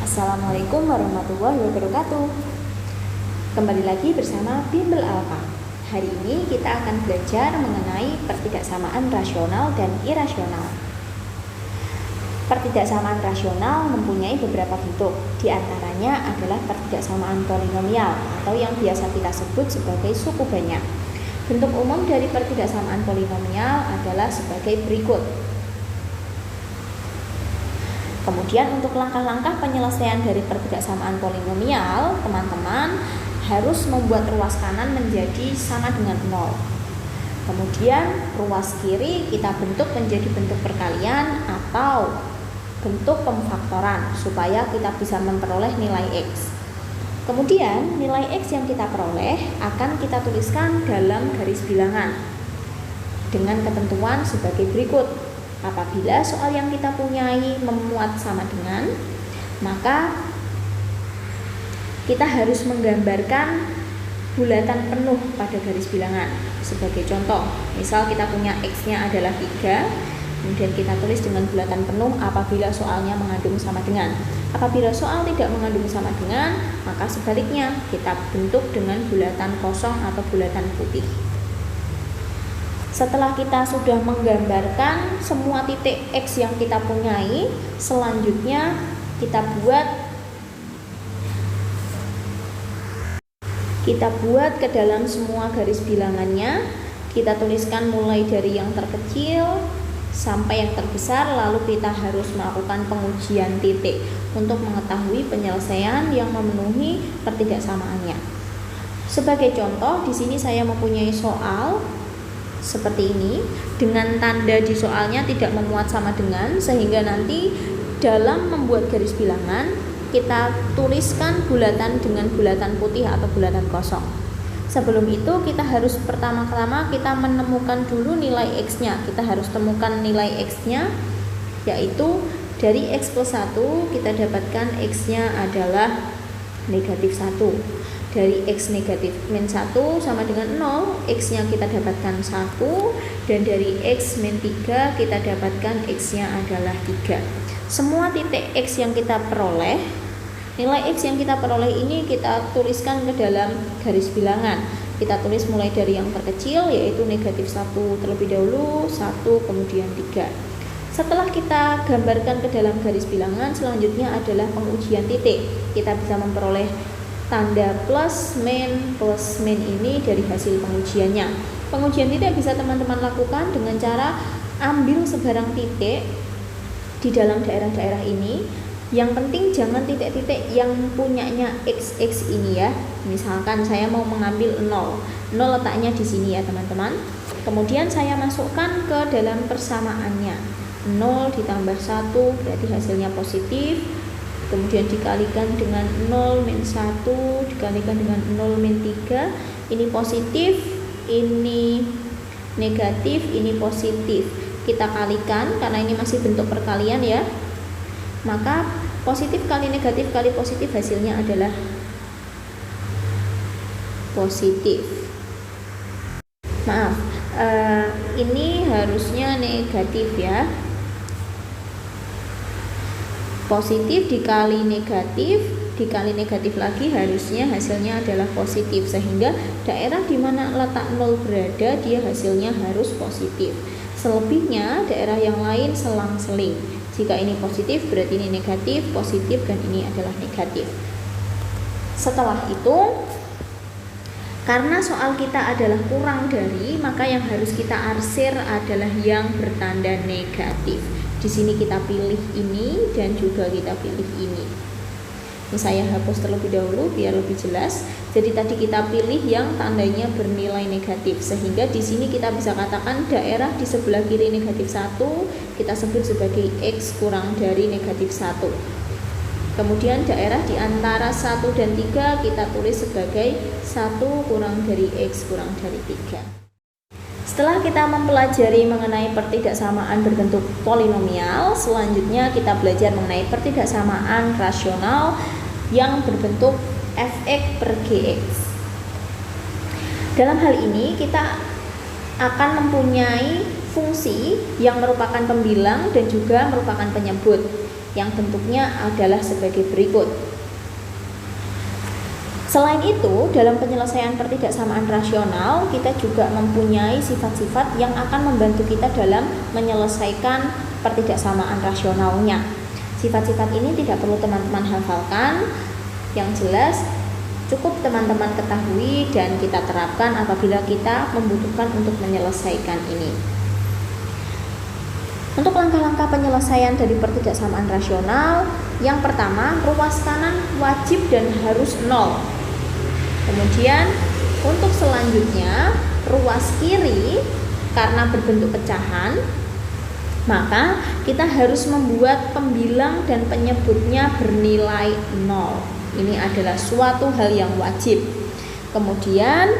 Assalamualaikum warahmatullahi wabarakatuh. Kembali lagi bersama Bimbel Alfa. Hari ini kita akan belajar mengenai pertidaksamaan rasional dan irasional. Pertidaksamaan rasional mempunyai beberapa bentuk. Di antaranya adalah pertidaksamaan polinomial atau yang biasa kita sebut sebagai suku banyak. Bentuk umum dari pertidaksamaan polinomial adalah sebagai berikut. Kemudian untuk langkah-langkah penyelesaian dari pertidaksamaan polinomial, teman-teman harus membuat ruas kanan menjadi sama dengan 0. Kemudian ruas kiri kita bentuk menjadi bentuk perkalian atau bentuk pemfaktoran supaya kita bisa memperoleh nilai X. Kemudian nilai X yang kita peroleh akan kita tuliskan dalam garis bilangan dengan ketentuan sebagai berikut. Apabila soal yang kita punyai memuat sama dengan, maka kita harus menggambarkan bulatan penuh pada garis bilangan. Sebagai contoh, misal kita punya X-nya adalah 3, kemudian kita tulis dengan bulatan penuh apabila soalnya mengandung sama dengan. Apabila soal tidak mengandung sama dengan, maka sebaliknya kita bentuk dengan bulatan kosong atau bulatan putih. Setelah kita sudah menggambarkan semua titik X yang kita punyai, selanjutnya kita buat ke dalam semua garis bilangannya. Kita tuliskan mulai dari yang terkecil sampai yang terbesar, lalu kita harus melakukan pengujian titik untuk mengetahui penyelesaian yang memenuhi pertidaksamaannya. Sebagai contoh, di sini saya mempunyai soal seperti ini dengan tanda di soalnya tidak memuat sama dengan, sehingga nanti dalam membuat garis bilangan kita tuliskan bulatan dengan bulatan putih atau bulatan kosong. Sebelum itu kita harus pertama-tama kita menemukan dulu nilai X-nya. Kita harus temukan nilai X-nya, yaitu dari X plus 1 kita dapatkan X-nya adalah negatif 1. Dari X negatif min 1 sama dengan 0, X-nya kita dapatkan 1, dan dari X min 3 kita dapatkan X-nya adalah 3. Semua titik X yang kita peroleh, nilai X yang kita peroleh ini kita tuliskan ke dalam garis bilangan. Kita tulis mulai dari yang terkecil, yaitu negatif 1 terlebih dahulu, 1 kemudian 3. Setelah kita gambarkan ke dalam garis bilangan, selanjutnya adalah pengujian titik. Kita bisa memperoleh tanda plus min ini dari hasil pengujiannya. Pengujian titik bisa teman-teman lakukan dengan cara ambil sebarang titik di dalam daerah-daerah ini. Yang penting jangan titik-titik yang punyanya XX ini ya. Misalkan saya mau mengambil 0 letaknya di sini ya teman-teman. Kemudian saya masukkan ke dalam persamaannya. 0 ditambah 1 berarti hasilnya positif. Kemudian dikalikan dengan 0 min 1 dikalikan dengan 0 min 3, ini positif, ini negatif, ini positif. Kita kalikan karena ini masih bentuk perkalian ya. Maka positif kali negatif kali positif hasilnya adalah positif. Maaf, ini harusnya negatif ya. Positif dikali negatif lagi harusnya hasilnya adalah positif, sehingga daerah di mana letak 0 berada dia hasilnya harus positif. Selebihnya daerah yang lain selang-seling. Jika ini positif berarti ini negatif, positif, dan ini adalah negatif. Setelah itu, karena soal kita adalah kurang dari, maka yang harus kita arsir adalah yang bertanda negatif. Di sini kita pilih ini dan juga kita pilih ini. Ini saya hapus terlebih dahulu biar lebih jelas. Jadi tadi kita pilih yang tandanya bernilai negatif, sehingga di sini kita bisa katakan daerah di sebelah kiri negatif 1 kita sebut sebagai X kurang dari negatif 1. Kemudian daerah di antara 1 dan 3 kita tulis sebagai 1 kurang dari X kurang dari 3. Setelah kita mempelajari mengenai pertidaksamaan berbentuk polinomial, selanjutnya kita belajar mengenai pertidaksamaan rasional yang berbentuk fx per gx. Dalam hal ini kita akan mempunyai fungsi yang merupakan pembilang dan juga merupakan penyebut. yang bentuknya adalah sebagai berikut. Selain itu, dalam penyelesaian pertidaksamaan rasional, kita juga mempunyai sifat-sifat yang akan membantu kita dalam menyelesaikan pertidaksamaan rasionalnya. Sifat-sifat ini tidak perlu teman-teman hafalkan, yang jelas cukup teman-teman ketahui dan kita terapkan apabila kita membutuhkan untuk menyelesaikan ini. Untuk langkah-langkah penyelesaian dari pertidaksamaan rasional, yang pertama, ruas kanan wajib dan harus 0. Kemudian untuk selanjutnya, ruas kiri karena berbentuk pecahan, maka kita harus membuat pembilang dan penyebutnya bernilai 0. Ini adalah suatu hal yang wajib. Kemudian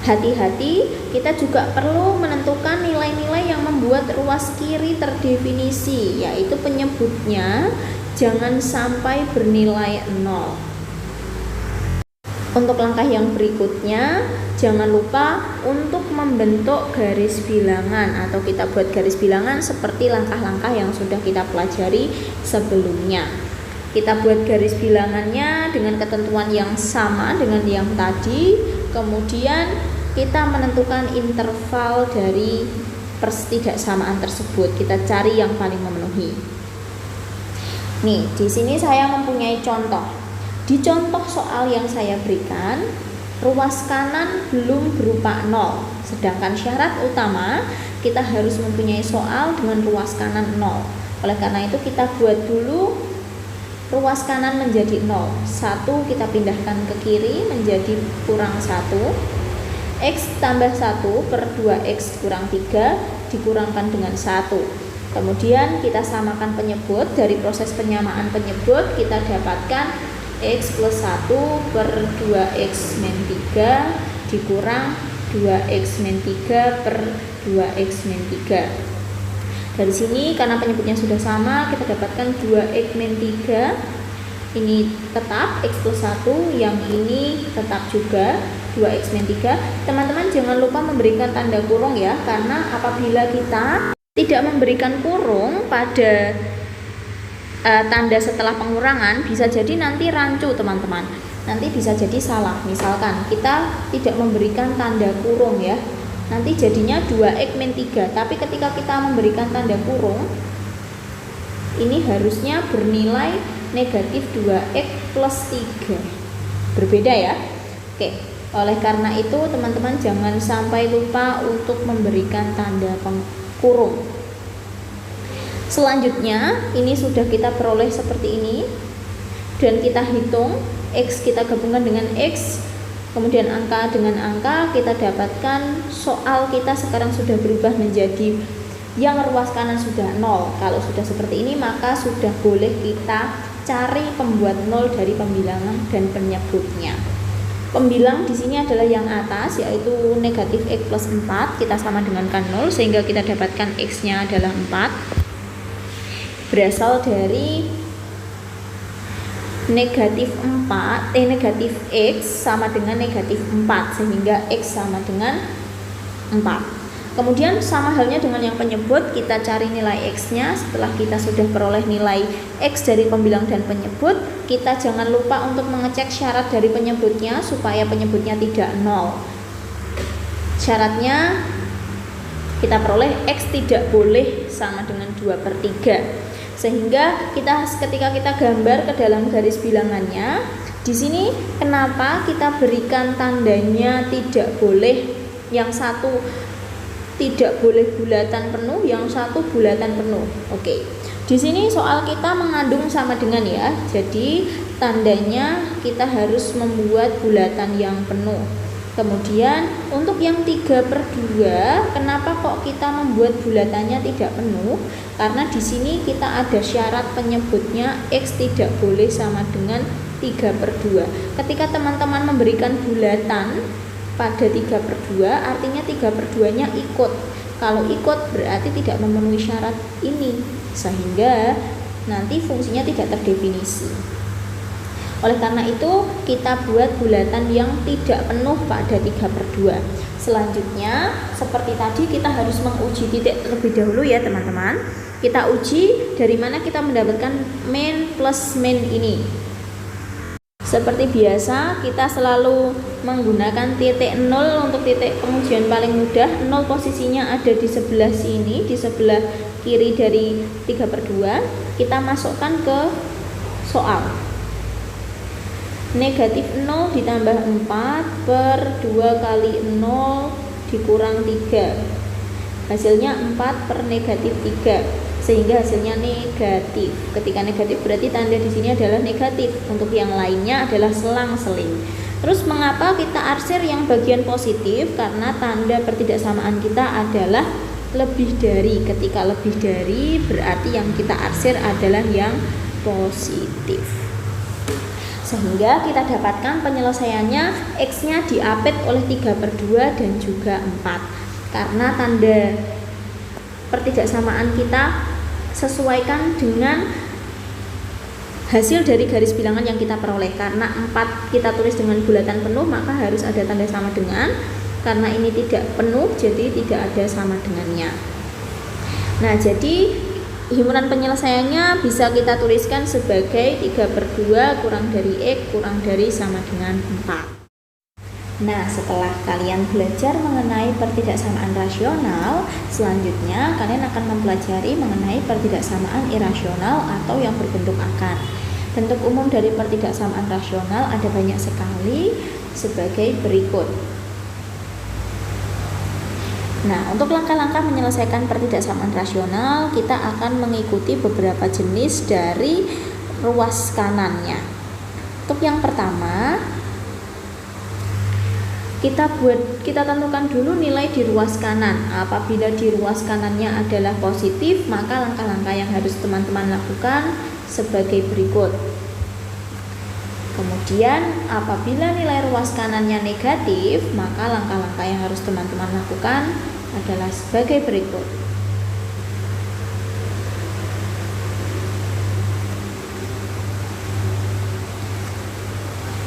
hati-hati, kita juga perlu menentukan nilai-nilai yang membuat ruas kiri terdefinisi, yaitu penyebutnya jangan sampai bernilai 0. Untuk langkah yang berikutnya, jangan lupa untuk membentuk garis bilangan atau kita buat garis bilangan seperti langkah-langkah yang sudah kita pelajari sebelumnya. Kita buat garis bilangannya dengan ketentuan yang sama dengan yang tadi, kemudian kita menentukan interval dari pertidaksamaan tersebut. Kita cari yang paling memenuhi. Nih, di sini saya mempunyai contoh. Di contoh soal yang saya berikan, ruas kanan belum berupa 0. Sedangkan syarat utama kita harus mempunyai soal dengan ruas kanan 0. Oleh karena itu kita buat dulu ruas kanan menjadi 0. 1 kita pindahkan ke kiri menjadi kurang 1. X tambah 1 per 2X kurang 3 dikurangkan dengan 1. Kemudian kita samakan penyebut. Dari proses penyamaan penyebut kita dapatkan X plus 1 per 2X min 3 dikurang 2X min 3 per 2X min 3. Dari sini karena penyebutnya sudah sama, kita dapatkan 2X min 3 ini tetap X plus 1, yang ini tetap juga 2X min 3. Teman-teman jangan lupa memberikan tanda kurung ya, karena apabila kita tidak memberikan kurung pada tanda setelah pengurangan, bisa jadi nanti rancu teman-teman, nanti bisa jadi salah. Misalkan kita tidak memberikan tanda kurung ya, nanti jadinya 2X min 3, tapi ketika kita memberikan tanda kurung ini harusnya bernilai negatif 2X plus 3, berbeda ya. Oke, oleh karena itu teman-teman jangan sampai lupa untuk memberikan tanda kurung. Selanjutnya ini sudah kita peroleh seperti ini dan kita hitung X, kita gabungkan dengan X, kemudian angka dengan angka, kita dapatkan soal kita sekarang sudah berubah menjadi yang ruas kanan sudah 0. Kalau sudah seperti ini maka sudah boleh kita cari pembuat 0 dari pembilangan dan penyebutnya. Pembilang di sini adalah yang atas, yaitu negatif X plus 4, kita sama dengankan 0 sehingga kita dapatkan X-nya adalah 4. Berasal dari negatif X sama dengan negatif 4 sehingga X sama dengan 4. Kemudian sama halnya dengan yang penyebut, kita cari nilai X-nya. Setelah kita sudah peroleh nilai X dari pembilang dan penyebut, kita jangan lupa untuk mengecek syarat dari penyebutnya supaya penyebutnya tidak 0. Syaratnya kita peroleh X tidak boleh sama dengan 2/3. Sehingga ketika kita gambar ke dalam garis bilangannya, di sini kenapa kita berikan tandanya tidak boleh, yang satu tidak boleh bulatan penuh, yang satu bulatan penuh. Oke. Di sini soal kita mengandung sama dengan ya. Jadi tandanya kita harus membuat bulatan yang penuh. Kemudian untuk yang 3/2, kenapa kok kita membuat bulatannya tidak penuh? Karena di sini kita ada syarat penyebutnya X tidak boleh sama dengan 3/2. Ketika teman-teman memberikan bulatan pada 3/2, artinya 3/2-nya ikut. Kalau ikut berarti tidak memenuhi syarat ini, sehingga nanti fungsinya tidak terdefinisi. Oleh karena itu kita buat bulatan yang tidak penuh pada 3/2. Selanjutnya seperti tadi kita harus menguji titik terlebih dahulu ya teman-teman. Kita uji dari mana kita mendapatkan min plus min ini. Seperti biasa, kita selalu menggunakan titik 0 untuk titik pengujian paling mudah. 0 posisinya ada di sebelah sini, di sebelah kiri dari 3/2. Kita masukkan ke soal. Negatif 0 ditambah 4 per 2 kali 0 dikurang 3. Hasilnya 4 per negatif 3, sehingga hasilnya negatif. Ketika negatif berarti tanda di sini adalah negatif. Untuk yang lainnya adalah selang-seling. Terus mengapa kita arsir yang bagian positif? Karena tanda pertidaksamaan kita adalah lebih dari. Ketika lebih dari berarti yang kita arsir adalah yang positif. Sehingga kita dapatkan penyelesaiannya X-nya diapit oleh 3/2 dan juga 4. Karena tanda pertidaksamaan kita sesuaikan dengan hasil dari garis bilangan yang kita peroleh. Karena 4 kita tulis dengan bulatan penuh, maka harus ada tanda sama dengan. Karena ini tidak penuh, jadi tidak ada sama dengannya. Nah, jadi himpunan penyelesaiannya bisa kita tuliskan sebagai 3/2 kurang dari X kurang dari sama dengan 4. Nah, setelah kalian belajar mengenai pertidaksamaan rasional, selanjutnya kalian akan mempelajari mengenai pertidaksamaan irasional atau yang berbentuk akar. Bentuk umum dari pertidaksamaan rasional ada banyak sekali sebagai berikut. Nah, untuk langkah-langkah menyelesaikan pertidaksamaan rasional, kita akan mengikuti beberapa jenis dari ruas kanannya. Untuk yang pertama, kita tentukan dulu nilai di ruas kanan. Apabila di ruas kanannya adalah positif, maka langkah-langkah yang harus teman-teman lakukan sebagai berikut. Kemudian apabila nilai ruas kanannya negatif, maka langkah-langkah yang harus teman-teman lakukan adalah sebagai berikut.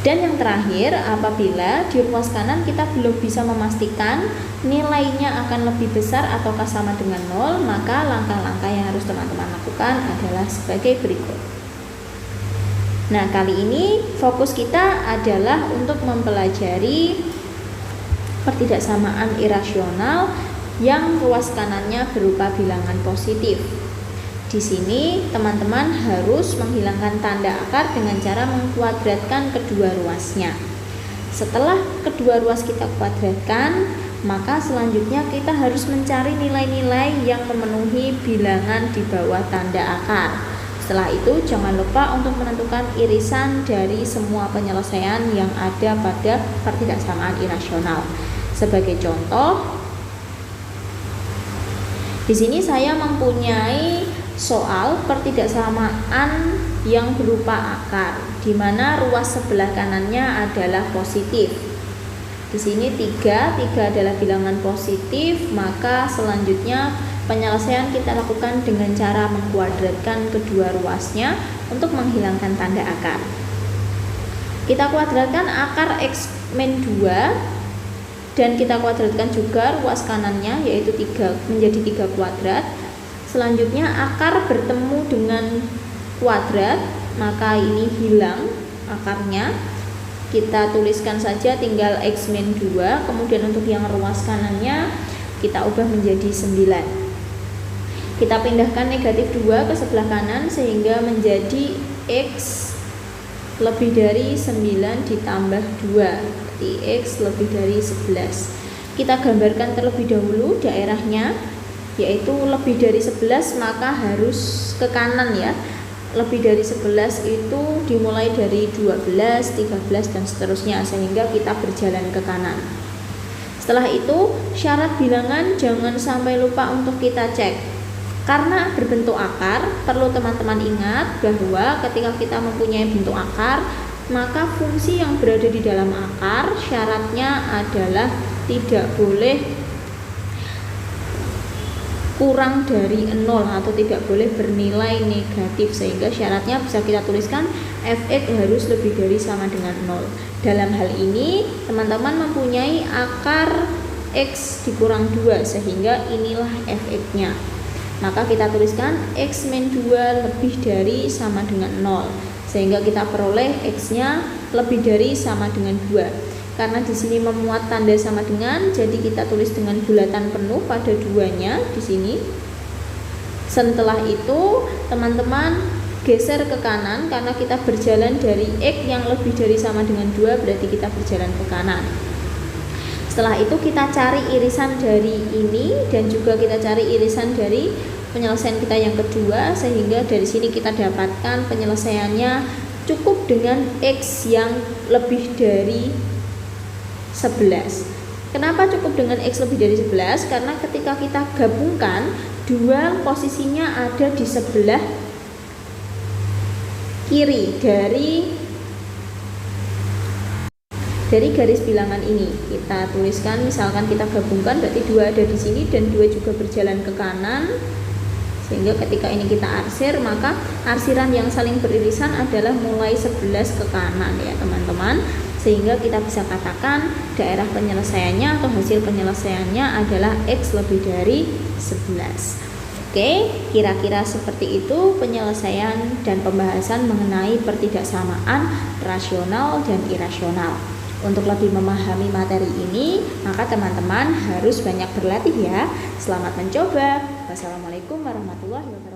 Dan yang terakhir, apabila di ruas kanan kita belum bisa memastikan nilainya akan lebih besar ataukah sama dengan 0, maka langkah-langkah yang harus teman-teman lakukan adalah sebagai berikut. Nah, kali ini fokus kita adalah untuk mempelajari pertidaksamaan irasional yang ruas kanannya berupa bilangan positif. Di sini teman-teman harus menghilangkan tanda akar dengan cara mengkuadratkan kedua ruasnya. Setelah kedua ruas kita kuadratkan, maka selanjutnya kita harus mencari nilai-nilai yang memenuhi bilangan di bawah tanda akar. Setelah itu jangan lupa untuk menentukan irisan dari semua penyelesaian yang ada pada pertidaksamaan irasional. Sebagai contoh, di sini saya mempunyai soal pertidaksamaan yang berupa akar, di mana ruas sebelah kanannya adalah positif. Di sini 3 adalah bilangan positif, maka selanjutnya penyelesaian kita lakukan dengan cara mengkuadratkan kedua ruasnya untuk menghilangkan tanda akar. Kita kuadratkan akar X min 2 dan kita kuadratkan juga ruas kanannya, yaitu 3 menjadi 3 kuadrat. Selanjutnya akar bertemu dengan kuadrat, maka ini hilang akarnya. Kita tuliskan saja tinggal X min 2. Kemudian untuk yang ruas kanannya kita ubah menjadi 9. Kita pindahkan negatif 2 ke sebelah kanan sehingga menjadi X lebih dari 9 ditambah 2, berarti X lebih dari 11. Kita gambarkan terlebih dahulu daerahnya, yaitu lebih dari 11 maka harus ke kanan ya. Lebih dari 11 itu dimulai dari 12, 13 dan seterusnya, sehingga kita berjalan ke kanan. Setelah itu syarat bilangan jangan sampai lupa untuk kita cek. Karena berbentuk akar, perlu teman-teman ingat bahwa ketika kita mempunyai bentuk akar, maka fungsi yang berada di dalam akar syaratnya adalah tidak boleh kurang dari 0 atau tidak boleh bernilai negatif, sehingga syaratnya bisa kita tuliskan fx harus lebih dari sama dengan 0. Dalam hal ini teman-teman mempunyai akar x dikurang 2, sehingga inilah fx-nya. Maka kita tuliskan X min 2 lebih dari sama dengan 0, sehingga kita peroleh X-nya lebih dari sama dengan 2. Karena di sini memuat tanda sama dengan, jadi kita tulis dengan bulatan penuh pada 2-nya di sini. Setelah itu teman-teman geser ke kanan, karena kita berjalan dari X yang lebih dari sama dengan 2, berarti kita berjalan ke kanan. Setelah itu kita cari irisan dari ini, dan juga kita cari irisan dari penyelesaian kita yang kedua, sehingga dari sini kita dapatkan penyelesaiannya cukup dengan X yang lebih dari 11. Kenapa cukup dengan X lebih dari 11? Karena ketika kita gabungkan, dua posisinya ada di sebelah kiri dari garis bilangan ini. Kita tuliskan, misalkan kita gabungkan, berarti 2 ada di sini dan 2 juga berjalan ke kanan. Sehingga ketika ini kita arsir, maka arsiran yang saling beririsan adalah mulai 11 ke kanan ya teman-teman. Sehingga kita bisa katakan daerah penyelesaiannya atau hasil penyelesaiannya adalah X lebih dari 11. Oke, kira-kira seperti itu penyelesaian dan pembahasan mengenai pertidaksamaan rasional dan irasional. Untuk lebih memahami materi ini, maka teman-teman harus banyak berlatih ya. Selamat mencoba. Wassalamualaikum warahmatullahi wabarakatuh.